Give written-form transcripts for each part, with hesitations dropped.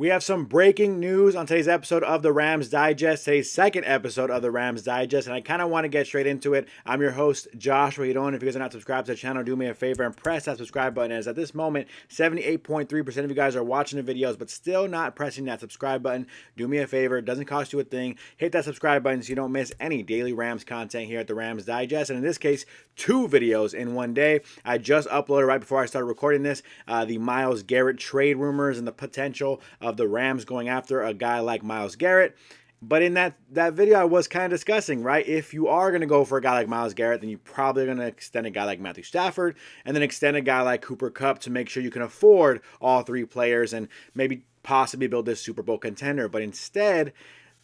We have some breaking news on today's episode of the Rams Digest, today's second episode of the Rams Digest, and I kind of want to get straight into it. I'm your host, Joshua Giron. If you guys are not subscribed to the channel, do me a favor and press that subscribe button, as at this moment, 78.3% of you guys are watching the videos, but still not pressing that subscribe button. Do me a favor. It doesn't cost you a thing. Hit that subscribe button so you don't miss any daily Rams content here at the Rams Digest, and in this case, 2 videos in one day. I just uploaded right before I started recording this, the Myles Garrett trade rumors and the potential of the Rams going after a guy like Myles Garrett. But in that video, I was kind of discussing, right? If you are going to go for a guy like Myles Garrett, then you're probably going to extend a guy like Matthew Stafford and then extend a guy like Cooper Kupp to make sure you can afford all 3 players and maybe possibly build this Super Bowl contender. But instead,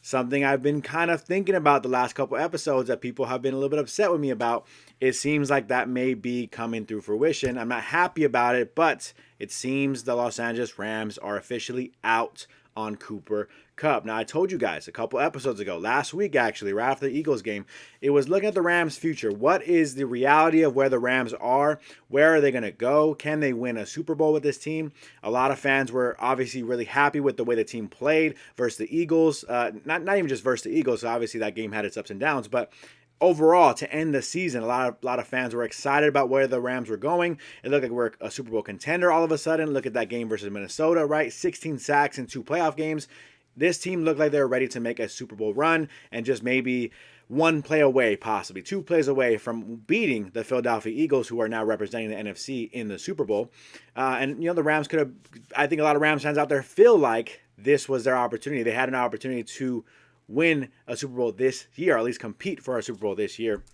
something I've been kind of thinking about the last couple episodes that people have been a little bit upset with me about, it seems like that may be coming through fruition. I'm not happy about it, but it seems the Los Angeles Rams are officially out on Cooper Kupp. Now, I told you guys a couple episodes ago, last week actually, right after the Eagles game, it was looking at the Rams' future. What is the reality of where the Rams are? Where are they going to go? Can they win a Super Bowl with this team? A lot of fans were obviously really happy with the way the team played versus the Eagles. Not even just versus the Eagles, so obviously that game had its ups and downs, but overall, to end the season, a lot of fans were excited about where the Rams were going. It looked like we're a Super Bowl contender all of a sudden. Look at that game versus Minnesota, right? 16 sacks in 2 playoff games. This team looked like they were ready to make a Super Bowl run and just maybe 1 play away, possibly 2 plays away from beating the Philadelphia Eagles, who are now representing the NFC in the Super Bowl. And, the Rams could have, I think a lot of Rams fans out there feel like this was their opportunity. They had an opportunity to win a Super Bowl this year, or at least compete for a Super Bowl this year.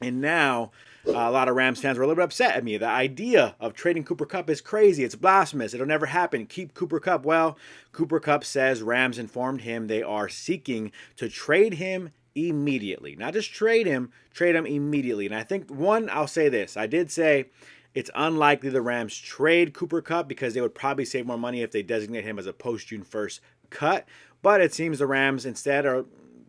And now a lot of Rams fans were a little bit upset at me. The idea of trading Cooper Kupp is crazy. It's blasphemous. It'll never happen. Keep Cooper Kupp. Well, Cooper Kupp says Rams informed him they are seeking to trade him immediately. Not just trade him immediately. And I think, I'll say this. I did say it's unlikely the Rams trade Cooper Kupp because they would probably save more money if they designate him as a post-June 1st cut. But it seems the Rams instead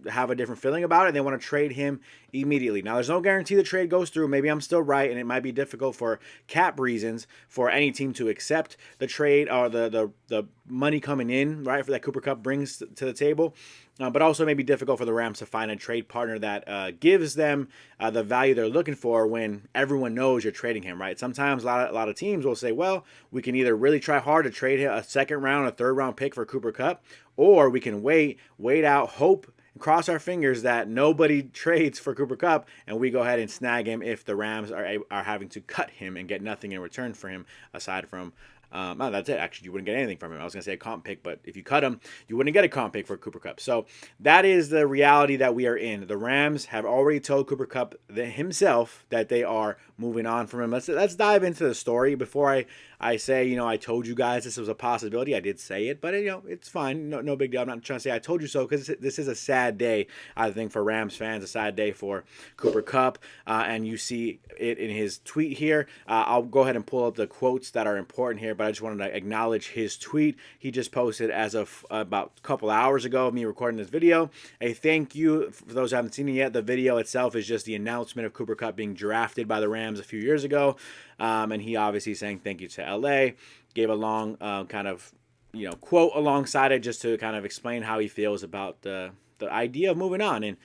have a different feeling about it. They want to trade him immediately. Now, there's no guarantee the trade goes through. Maybe I'm still right, and it might be difficult for cap reasons for any team to accept the trade or the money coming in, right, for that Cooper Kupp brings to the table. But also maybe difficult for the Rams to find a trade partner that gives them the value they're looking for when everyone knows you're trading him, right? Sometimes a lot of teams will say, well, we can either really try hard to trade a second round, a third round pick for Cooper Kupp, or we can wait out, hope, cross our fingers that nobody trades for Cooper Kupp, and we go ahead and snag him if the Rams are having to cut him and get nothing in return for him aside from that's it. Actually, you wouldn't get anything from him. I was going to say a comp pick, but if you cut him, you wouldn't get a comp pick for Cooper Kupp. So that is the reality that we are in. The Rams have already told Cooper Kupp himself that they are moving on from him. Let's dive into the story before I say, I told you guys this was a possibility. I did say it, but it's fine. No big deal. I'm not trying to say I told you so, because this is a sad day, I think, for Rams fans, a sad day for Cooper Kupp. And you see it in his tweet here. I'll go ahead and pull up the quotes that are important here, but I just wanted to acknowledge his tweet. He just posted as of about a couple hours ago of me recording this video. A thank you for those who haven't seen it yet. The video itself is just the announcement of Cooper Kupp being drafted by the Rams a few years ago. And he obviously saying thank you to LA, gave a long quote alongside it just to kind of explain how he feels about the idea of moving on. And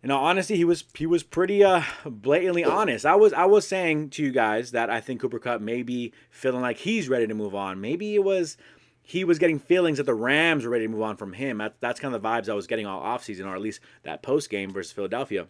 in all honesty, he was pretty blatantly honest. I was saying to you guys that I think Cooper Kupp may be feeling like he's ready to move on. Maybe he was getting feelings that the Rams were ready to move on from him. That's kind of the vibes I was getting all offseason, or at least that post game versus Philadelphia.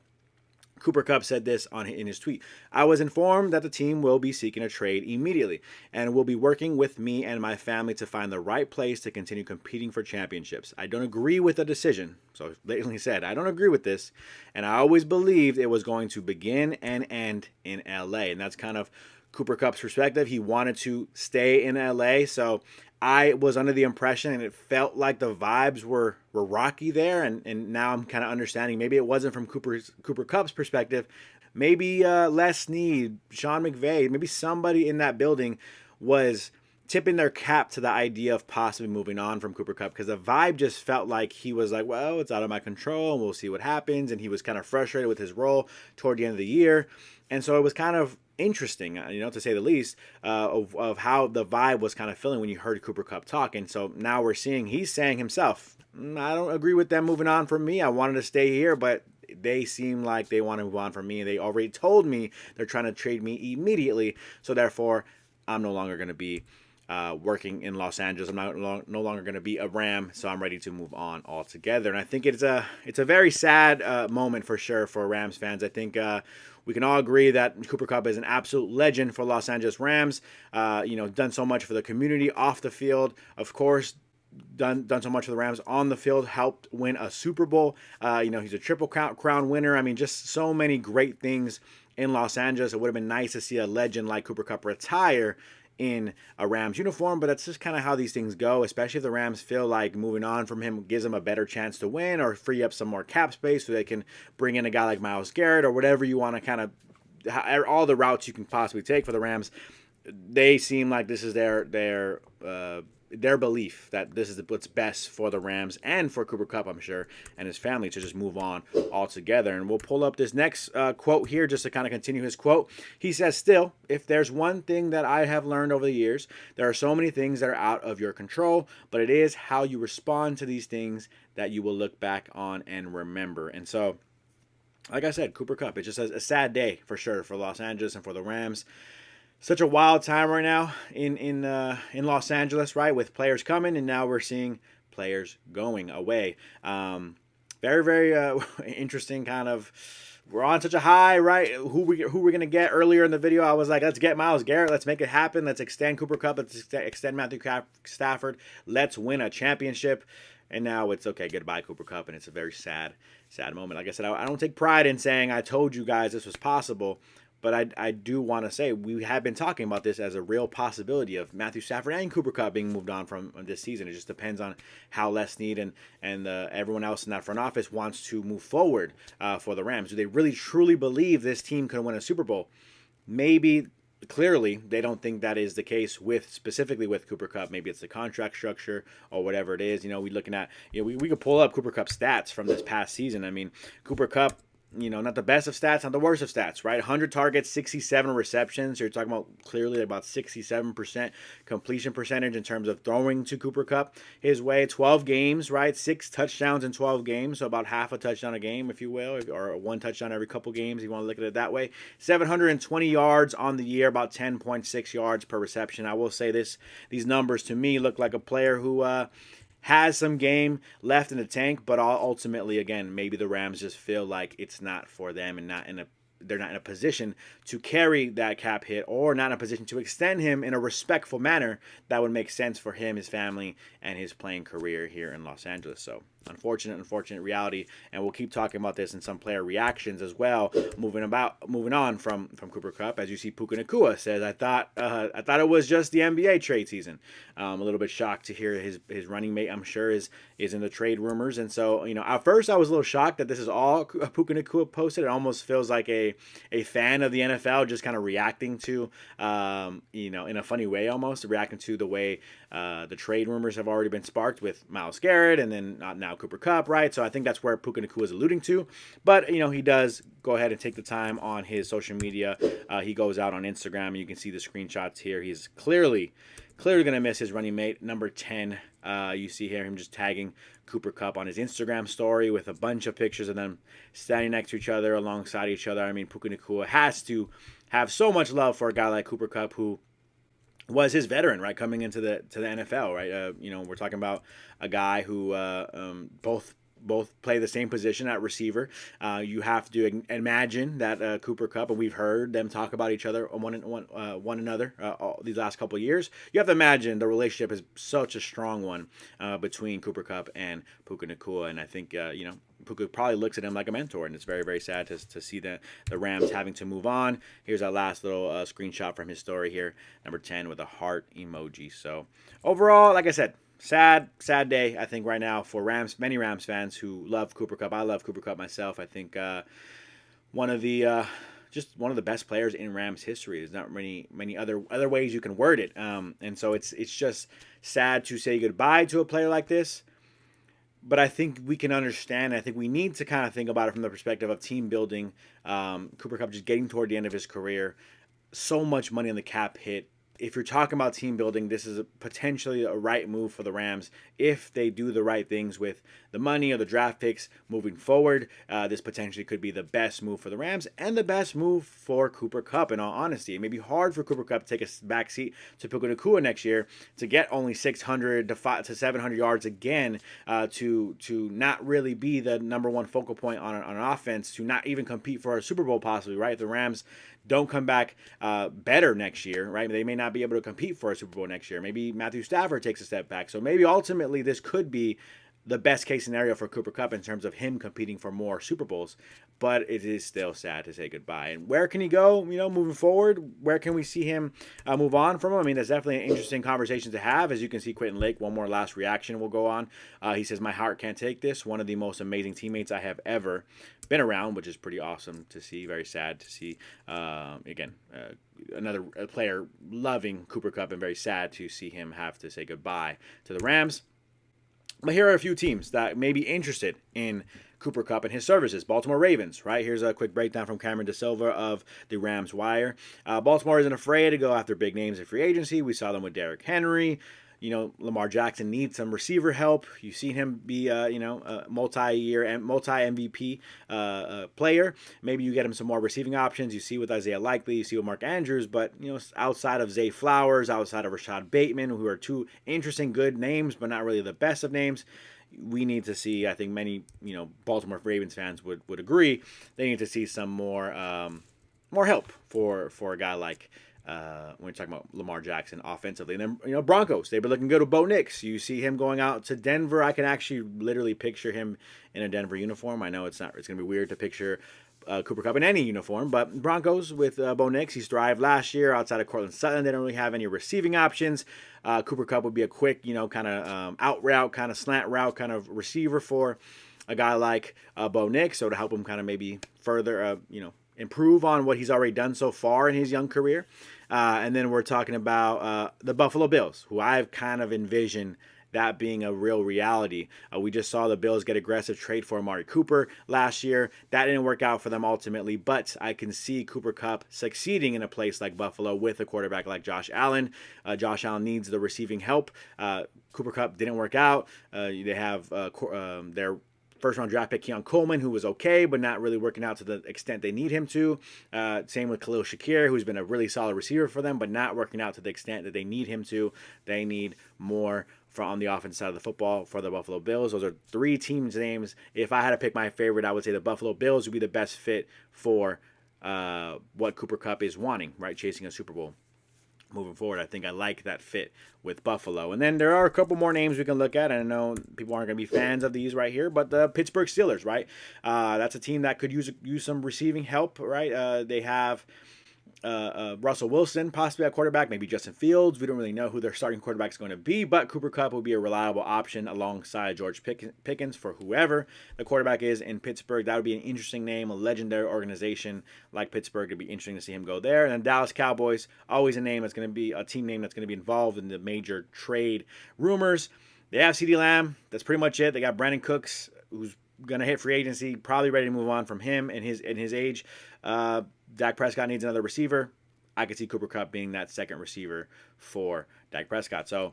Cooper Kupp said this in his tweet. I was informed that the team will be seeking a trade immediately and will be working with me and my family to find the right place to continue competing for championships. I don't agree with the decision. So he blatantly said, I don't agree with this. And I always believed it was going to begin and end in LA. And that's kind of Cooper Kupp's perspective. He wanted to stay in LA. So I was under the impression, and it felt like the vibes were rocky there, and now I'm kind of understanding maybe it wasn't from Cooper Kupp's perspective. Maybe Les Snead, Sean McVay, maybe somebody in that building was tipping their cap to the idea of possibly moving on from Cooper Kupp, because the vibe just felt like he was like, well, it's out of my control, and we'll see what happens, and he was kind of frustrated with his role toward the end of the year. And so it was kind of interesting, to say the least, of how the vibe was kind of feeling when you heard Cooper Kupp talk. And so now we're seeing he's saying himself, I don't agree with them moving on from me. I wanted to stay here, but they seem like they want to move on from me. They already told me they're trying to trade me immediately. So therefore, I'm no longer going to be working in Los Angeles. I'm no longer going to be a Ram, so I'm ready to move on altogether. And I think it's a very sad moment for sure for Rams fans. I think we can all agree that Cooper Kupp is an absolute legend for Los Angeles Rams. Done so much for the community off the field. Of course, done so much for the Rams on the field, helped win a Super Bowl. He's a Triple Crown winner. I mean, just so many great things in Los Angeles. It would have been nice to see a legend like Cooper Kupp retire in a Rams uniform, but that's just kind of how these things go, especially if the Rams feel like moving on from him gives them a better chance to win or free up some more cap space so they can bring in a guy like Myles Garrett or whatever you want to kind of, all the routes you can possibly take for the Rams. They seem like this is their belief that this is what's best for the Rams and for Cooper Kupp, I'm sure, and his family to just move on altogether. And we'll pull up this next quote here just to kind of continue his quote. He says, "Still, if there's one thing that I have learned over the years, there are so many things that are out of your control, but it is how you respond to these things that you will look back on and remember." And so, like I said, Cooper Kupp, it's just a sad day for sure for Los Angeles and for the Rams. Such a wild time right now in Los Angeles, right? With players coming, and now we're seeing players going away. Very, very interesting kind of. We're on such a high, right? Who we're gonna get? Earlier in the video, I was like, let's get Myles Garrett. Let's make it happen. Let's extend Cooper Kupp. Let's extend Matthew Stafford. Let's win a championship. And now it's okay, goodbye Cooper Kupp, and it's a very sad moment. Like I said, I don't take pride in saying I told you guys this was possible. But I do want to say we have been talking about this as a real possibility of Matthew Stafford and Cooper Kupp being moved on from this season. It just depends on how Les Snead and everyone else in that front office wants to move forward for the Rams. Do they really truly believe this team could win a Super Bowl? Maybe. Clearly, they don't think that is the case specifically with Cooper Kupp. Maybe it's the contract structure or whatever it is. We're looking at, we could pull up Cooper Kupp's stats from this past season. I mean, Cooper Kupp, not the best of stats, not the worst of stats, right? 100 targets, 67 receptions. So you're talking about clearly about 67% completion percentage in terms of throwing to Cooper Kupp his way. 12 games, right? 6 touchdowns in 12 games. So about half a touchdown a game, if you will, or 1 touchdown every couple games. If you want to look at it that way. 720 yards on the year, about 10.6 yards per reception. I will say these numbers to me look like a player who has some game left in the tank, but ultimately, again, maybe the Rams just feel like it's not for them and they're not in a position to carry that cap hit or not in a position to extend him in a respectful manner that would make sense for him, his family, and his playing career here in Los Angeles. So unfortunate reality, and we'll keep talking about this in some player reactions as well. Moving on from Cooper Kupp, as you see, Puka Nacua says, I thought it was just the NBA trade season. A little bit shocked to hear his running mate, I'm sure, is in the trade rumors, and so at first I was a little shocked that this is all Puka Nacua posted. It almost feels like a fan of the NFL just kind of reacting to, in a funny way, almost reacting to the way the trade rumors have already been sparked with Myles Garrett and then now Cooper Kupp, right? So I think that's where Puka Nacua is alluding to. But, he does go ahead and take the time on his social media. He goes out on Instagram, and you can see the screenshots here. He's clearly going to miss his running mate, number 10. You see here him just tagging Cooper Kupp on his Instagram story with a bunch of pictures of them standing next to each other, alongside each other. I mean, Puka Nacua has to have so much love for a guy like Cooper Kupp, who was his veteran, right, coming into the NFL, right? We're talking about a guy who both play the same position at receiver. You have to imagine that Cooper Kupp, and we've heard them talk about each other, one another these last couple of years. You have to imagine the relationship is such a strong one between Cooper Kupp and Puka Nacua, and I think Puka probably looks at him like a mentor, and it's very, very sad to see the Rams having to move on. Here's our last little screenshot from his story here, number 10 with a heart emoji. So overall, like I said, sad day, I think, right now for many Rams fans who love Cooper Kupp. I love Cooper Kupp myself. I think one of the best players in Rams history. There's not many other ways you can word it. And so it's just sad to say goodbye to a player like this. But I think we can understand. I think we need to kind of think about it from the perspective of team building. Cooper Kupp just getting toward the end of his career. so much money on the cap hit. If you're talking about team building, this is potentially a right move for the Rams if they do the right things with the money or the draft picks moving forward. This potentially could be the best move for the Rams and the best move for Cooper Kupp, in all honesty. It may be hard for Cooper Kupp to take a backseat to Puka Nacua next year to get only 600 to 700 yards again, to not really be the number one focal point on an offense, to not even compete for a Super Bowl possibly, right? If the Rams don't come back better next year, right? They may not be able to compete for a Super Bowl next year. Maybe Matthew Stafford takes a step back. So maybe ultimately this could be the best case scenario for Cooper Kupp in terms of him competing for more Super Bowls. But it is still sad to say goodbye. And where can he go, moving forward? Where can we see him move on from him? I mean, that's definitely an interesting conversation to have. As you can see, Quentin Lake, one more last reaction will go on. He says, "My heart can't take this. One of the most amazing teammates I have ever been around," which is pretty awesome to see. Very sad to see. Another player loving Cooper Kupp, and very sad to see him have to say goodbye to the Rams. But here are a few teams that may be interested in Cooper Kupp and his services. Baltimore Ravens, right? Here's a quick breakdown from Cameron DeSilva of the Rams Wire. Baltimore isn't afraid to go after big names in free agency. We saw them with Derrick Henry. Lamar Jackson needs some receiver help. You've seen him be a multi-year and multi-MVP player. Maybe you get him some more receiving options. You see with Isaiah Likely, you see with Mark Andrews, but outside of Zay Flowers, outside of Rashad Bateman, who are two interesting, good names, but not really the best of names. We need to see, I think many, Baltimore Ravens fans would agree, they need to see some more help for a guy like when we're talking about Lamar Jackson offensively. And then, Broncos, they've been looking good with Bo Nix. You see him going out to Denver. I can actually literally picture him in a Denver uniform. I know it's going to be weird to picture Cooper Kupp in any uniform, but Broncos with Bo Nix, he's thrived last year. Outside of Cortland Sutton, they don't really have any receiving options. Cooper Kupp would be a quick, kind of out route, kind of slant route, kind of receiver for a guy like Bo Nix. So to help him kind of maybe further, improve on what he's already done so far in his young career. And then we're talking about the Buffalo Bills, who I've kind of envisioned that being a real reality. We just saw the Bills get aggressive trade for Amari Cooper last year. That didn't work out for them ultimately, but I can see Cooper Kupp succeeding in a place like Buffalo with a quarterback like Josh Allen. Josh Allen needs the receiving help. Cooper Kupp didn't work out. They have their first-round draft pick Keon Coleman, who was okay, but not really working out to the extent they need him to. Same with Khalil Shakir, who's been a really solid receiver for them, but not working out to the extent that they need him to. They need more on the offensive side of the football for the Buffalo Bills. Those are three teams' names. If I had to pick my favorite, I would say the Buffalo Bills would be the best fit for what Cooper Kupp is wanting, right? Chasing a Super Bowl. Moving forward, I think I like that fit with Buffalo. And then there are a couple more names we can look at. And I know people aren't going to be fans of these right here, but the Pittsburgh Steelers, right? That's a team that could use some receiving help, right? They have Russell Wilson, possibly at quarterback, maybe Justin Fields. We don't really know who their starting quarterback is going to be, but Cooper Kupp will be a reliable option alongside George Pickens for whoever the quarterback is in Pittsburgh. That would be an interesting name, a legendary organization like Pittsburgh. It'd be interesting to see him go there. And then Dallas Cowboys, always a name that's going to be a team name that's going to be involved in the major trade rumors. They have CeeDee Lamb. That's pretty much it. They got Brandon Cooks, who's going to hit free agency, probably ready to move on from him and his age. Dak Prescott needs another receiver. I could see Cooper Kupp being that second receiver for Dak Prescott. So,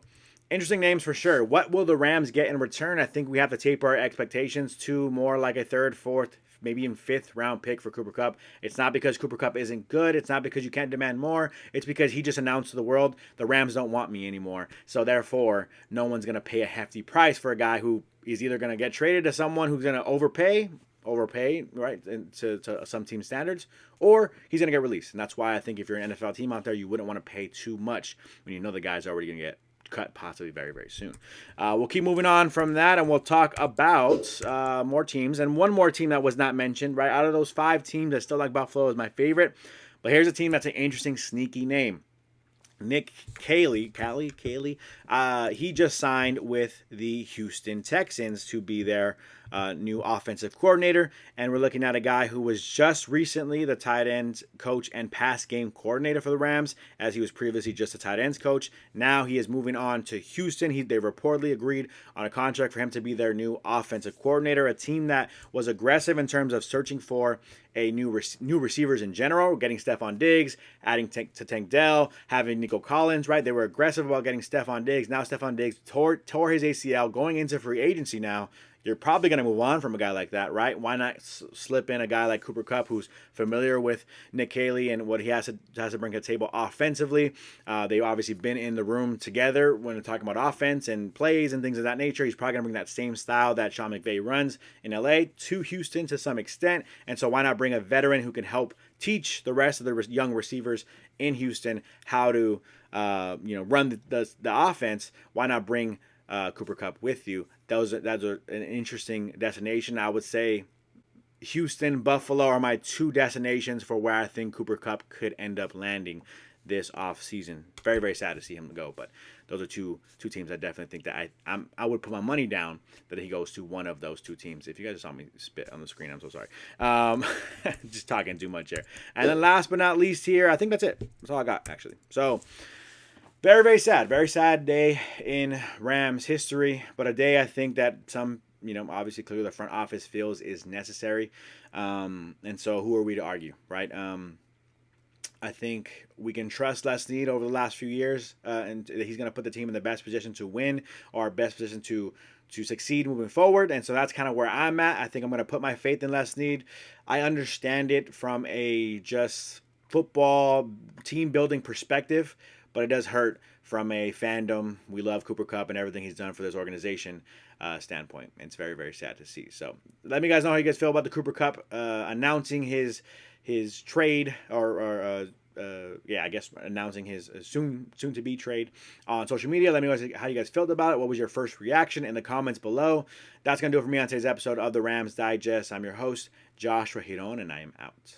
interesting names for sure. What will the Rams get in return? I think we have to taper our expectations to more like a third, fourth, maybe even fifth round pick for Cooper Kupp. It's not because Cooper Kupp isn't good. It's not because you can't demand more. It's because he just announced to the world, the Rams don't want me anymore. So, therefore, no one's going to pay a hefty price for a guy who is either going to get traded to someone who's going to overpay, right, to some team standards, or he's going to get released. And that's why I think if you're an NFL team out there, you wouldn't want to pay too much when you know the guy's already going to get cut possibly very, very soon. We'll keep moving on from that, and we'll talk about more teams. And one more team that was not mentioned, right? Out of those 5 teams, I still like Buffalo as my favorite. But here's a team that's an interesting, sneaky name. Nick Caley, he just signed with the Houston Texans to be their new offensive coordinator. And we're looking at a guy who was just recently the tight ends coach and pass game coordinator for the Rams, as he was previously just a tight ends coach. Now he is moving on to Houston. They reportedly agreed on a contract for him to be their new offensive coordinator, a team that was aggressive in terms of searching for new receivers in general, getting Stephon Diggs, adding to Tank Dell, having Nico Collins, right? They were aggressive about getting Stephon Diggs. Now Stephon Diggs tore his ACL going into free agency now. You're probably going to move on from a guy like that, right? Why not slip in a guy like Cooper Kupp, who's familiar with Nick Caley and what he has to bring to the table offensively? They've obviously been in the room together when we're talking about offense and plays and things of that nature. He's probably going to bring that same style that Sean McVay runs in LA to Houston to some extent. And so why not bring a veteran who can help teach the rest of the young receivers in Houston how to run the offense? Why not bring Cooper Kupp with you? That's an interesting destination. I would say Houston, Buffalo are my two destinations for where I think Cooper Kupp could end up landing this offseason. Very, very sad to see him go, but those are two teams I definitely think that I would put my money down that he goes to one of those two teams. If you guys saw me spit on the screen, I'm so sorry. Just talking too much here. And then last but not least here, I think that's it. That's all I got, actually. So very, very sad day in Rams history, but a day I think that some, obviously clearly the front office feels is necessary. And so who are we to argue, right? I think we can trust Snead over the last few years, and he's going to put the team in the best position to win, or best position to succeed moving forward. And so that's kind of where I'm at. I think I'm going to put my faith in Snead. I understand it from a just football team building perspective, but it does hurt from a fandom. We love Cooper Kupp and everything he's done for this organization standpoint. It's very, very sad to see. So let me guys know how you guys feel about the Cooper Kupp announcing his trade, or I guess announcing his soon to be trade on social media. Let me know how you guys felt about it. What was your first reaction in the comments below? That's gonna do it for me on today's episode of the Rams Digest. I'm your host, Joshua Giron, and I am out.